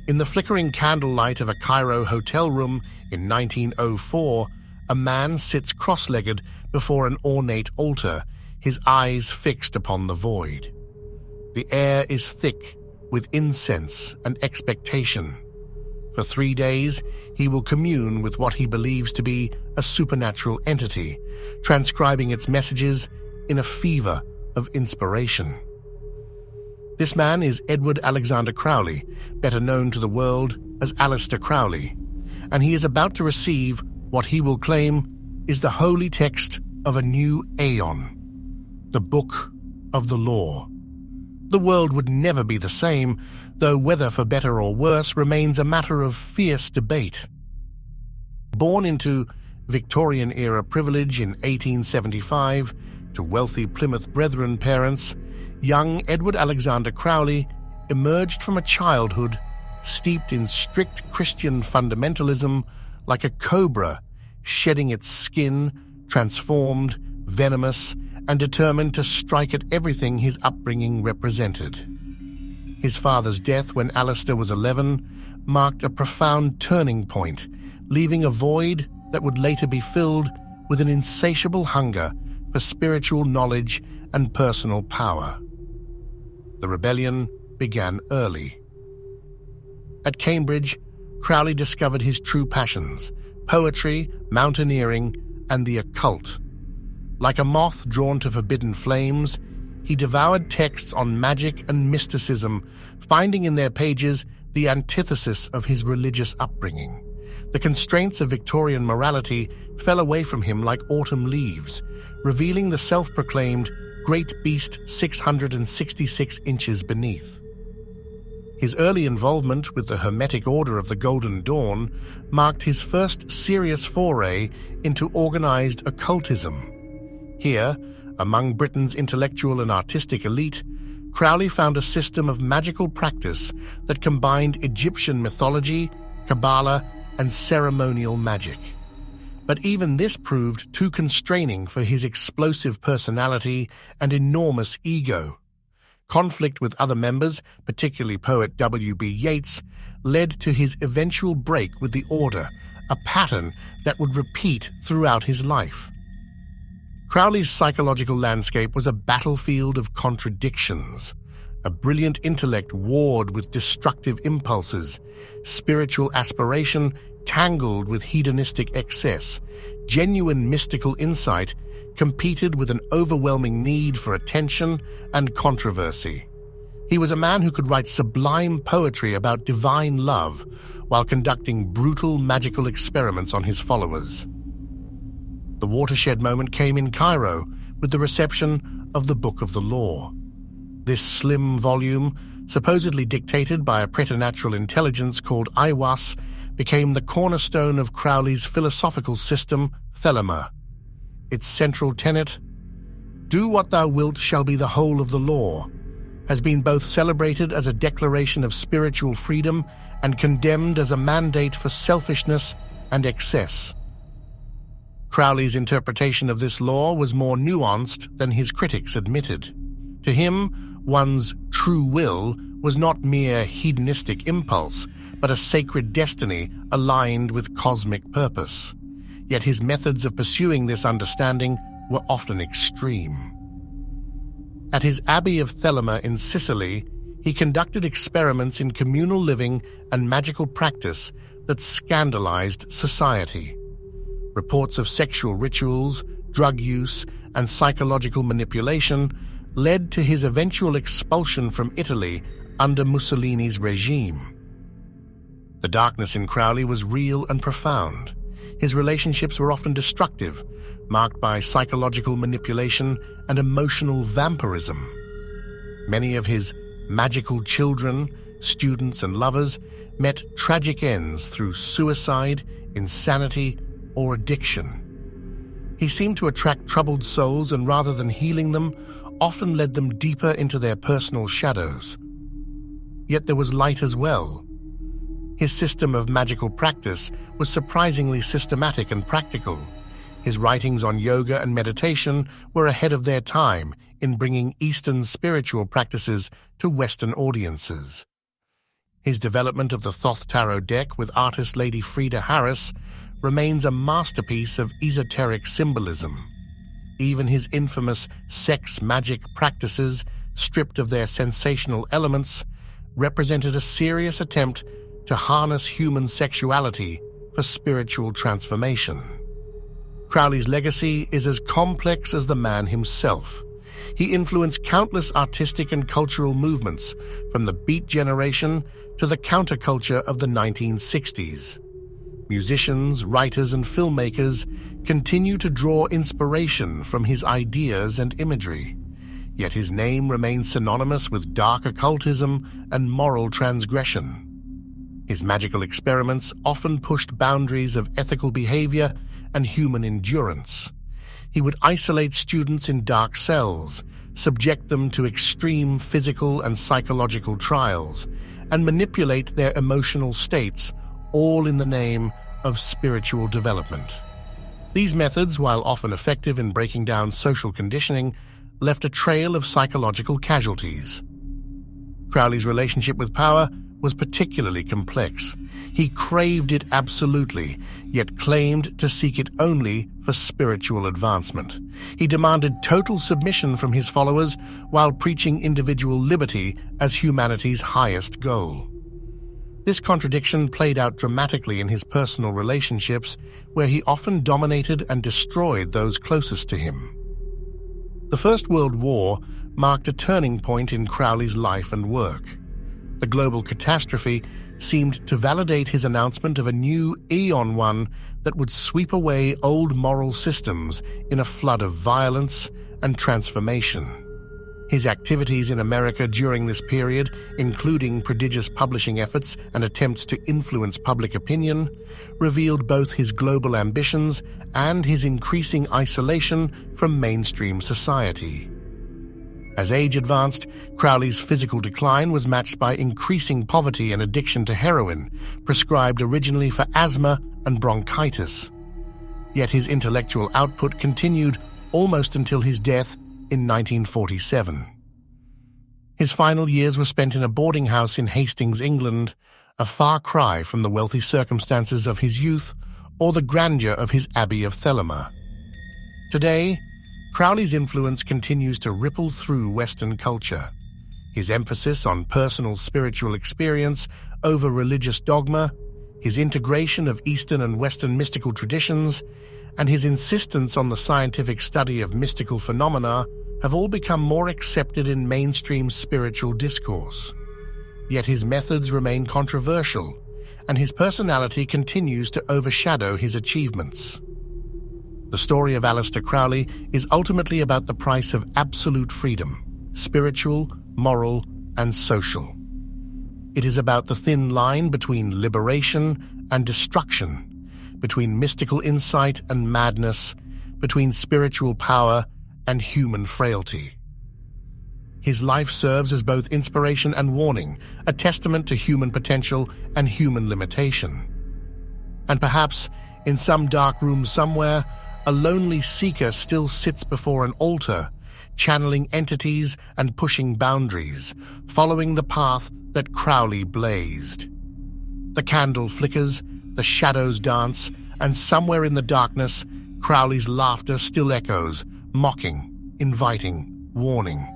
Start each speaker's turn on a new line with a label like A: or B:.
A: In the flickering candlelight of a Cairo hotel room in 1904, a man sits cross-legged before an ornate altar, his eyes fixed upon the void. The air is thick with incense and expectation. For 3 days, he will commune with what he believes to be a supernatural entity, transcribing its messages in a fever of inspiration. This man is Edward Alexander Crowley, better known to the world as Aleister Crowley, and he is about to receive what he will claim is the holy text of a new aeon, the Book of the Law. The world would never be the same, though whether for better or worse remains a matter of fierce debate. Born into Victorian-era privilege in 1875 to wealthy Plymouth Brethren parents, young Edward Alexander Crowley emerged from a childhood steeped in strict Christian fundamentalism like a cobra shedding its skin, transformed, venomous, and determined to strike at everything his upbringing represented. His father's death when Aleister was 11 marked a profound turning point, leaving a void that would later be filled with an insatiable hunger for spiritual knowledge and personal power. The rebellion began early. At Cambridge, Crowley discovered his true passions: poetry, mountaineering, and the occult. Like a moth drawn to forbidden flames, he devoured texts on magic and mysticism, finding in their pages the antithesis of his religious upbringing. The constraints of Victorian morality fell away from him like autumn leaves, revealing the self-proclaimed great beast 666 inches beneath. His early involvement with the Hermetic Order of the Golden Dawn marked his first serious foray into organized occultism. Here, among Britain's intellectual and artistic elite, Crowley found a system of magical practice that combined Egyptian mythology, Kabbalah, and ceremonial magic. But even this proved too constraining for his explosive personality and enormous ego. Conflict with other members, particularly poet W.B. Yeats, led to his eventual break with the order, a pattern that would repeat throughout his life. Crowley's psychological landscape was a battlefield of contradictions. A brilliant intellect warred with destructive impulses, spiritual aspiration tangled with hedonistic excess, genuine mystical insight competed with an overwhelming need for attention and controversy. He was a man who could write sublime poetry about divine love while conducting brutal magical experiments on his followers. The watershed moment came in Cairo with the reception of the Book of the Law. This slim volume, supposedly dictated by a preternatural intelligence called Aiwas, became the cornerstone of Crowley's philosophical system, Thelema. Its central tenet, "Do what thou wilt shall be the whole of the law," has been both celebrated as a declaration of spiritual freedom and condemned as a mandate for selfishness and excess. Crowley's interpretation of this law was more nuanced than his critics admitted. To him, one's true will was not mere hedonistic impulse, but a sacred destiny aligned with cosmic purpose. Yet his methods of pursuing this understanding were often extreme. At his Abbey of Thelema in Sicily, he conducted experiments in communal living and magical practice that scandalized society. Reports of sexual rituals, drug use, and psychological manipulation led to his eventual expulsion from Italy under Mussolini's regime. The darkness in Crowley was real and profound. His relationships were often destructive, marked by psychological manipulation and emotional vampirism. Many of his magical children, students, and lovers met tragic ends through suicide, insanity, or addiction. He seemed to attract troubled souls and, rather than healing them, often led them deeper into their personal shadows. Yet there was light as well. His system of magical practice was surprisingly systematic and practical. His writings on yoga and meditation were ahead of their time in bringing Eastern spiritual practices to Western audiences. His development of the Thoth Tarot deck with artist Lady Frida Harris remains a masterpiece of esoteric symbolism. Even his infamous sex magic practices, stripped of their sensational elements, represented a serious attempt to harness human sexuality for spiritual transformation. Crowley's legacy is as complex as the man himself. He influenced countless artistic and cultural movements, from the Beat generation to the counterculture of the 1960s. Musicians, writers, and filmmakers continue to draw inspiration from his ideas and imagery, yet his name remains synonymous with dark occultism and moral transgression. His magical experiments often pushed boundaries of ethical behavior and human endurance. He would isolate students in dark cells, subject them to extreme physical and psychological trials, and manipulate their emotional states, all in the name of spiritual development. These methods, while often effective in breaking down social conditioning, left a trail of psychological casualties. Crowley's relationship with power was particularly complex. He craved it absolutely, yet claimed to seek it only for spiritual advancement. He demanded total submission from his followers while preaching individual liberty as humanity's highest goal. This contradiction played out dramatically in his personal relationships, where he often dominated and destroyed those closest to him. The First World War marked a turning point in Crowley's life and work. The global catastrophe seemed to validate his announcement of a new Aeon One that would sweep away old moral systems in a flood of violence and transformation. His activities in America during this period, including prodigious publishing efforts and attempts to influence public opinion, revealed both his global ambitions and his increasing isolation from mainstream society. As age advanced, Crowley's physical decline was matched by increasing poverty and addiction to heroin, prescribed originally for asthma and bronchitis. Yet his intellectual output continued almost until his death in 1947. His final years were spent in a boarding house in Hastings, England, a far cry from the wealthy circumstances of his youth or the grandeur of his Abbey of Thelema. Today, Crowley's influence continues to ripple through Western culture. His emphasis on personal spiritual experience over religious dogma, his integration of Eastern and Western mystical traditions, and his insistence on the scientific study of mystical phenomena have all become more accepted in mainstream spiritual discourse. Yet his methods remain controversial, and his personality continues to overshadow his achievements. The story of Aleister Crowley is ultimately about the price of absolute freedom, spiritual, moral, and social. It is about the thin line between liberation and destruction, between mystical insight and madness, between spiritual power and human frailty. His life serves as both inspiration and warning, a testament to human potential and human limitation. And perhaps, in some dark room somewhere, a lonely seeker still sits before an altar, channeling entities and pushing boundaries, following the path that Crowley blazed. The candle flickers, the shadows dance, and somewhere in the darkness, Crowley's laughter still echoes, mocking, inviting, warning.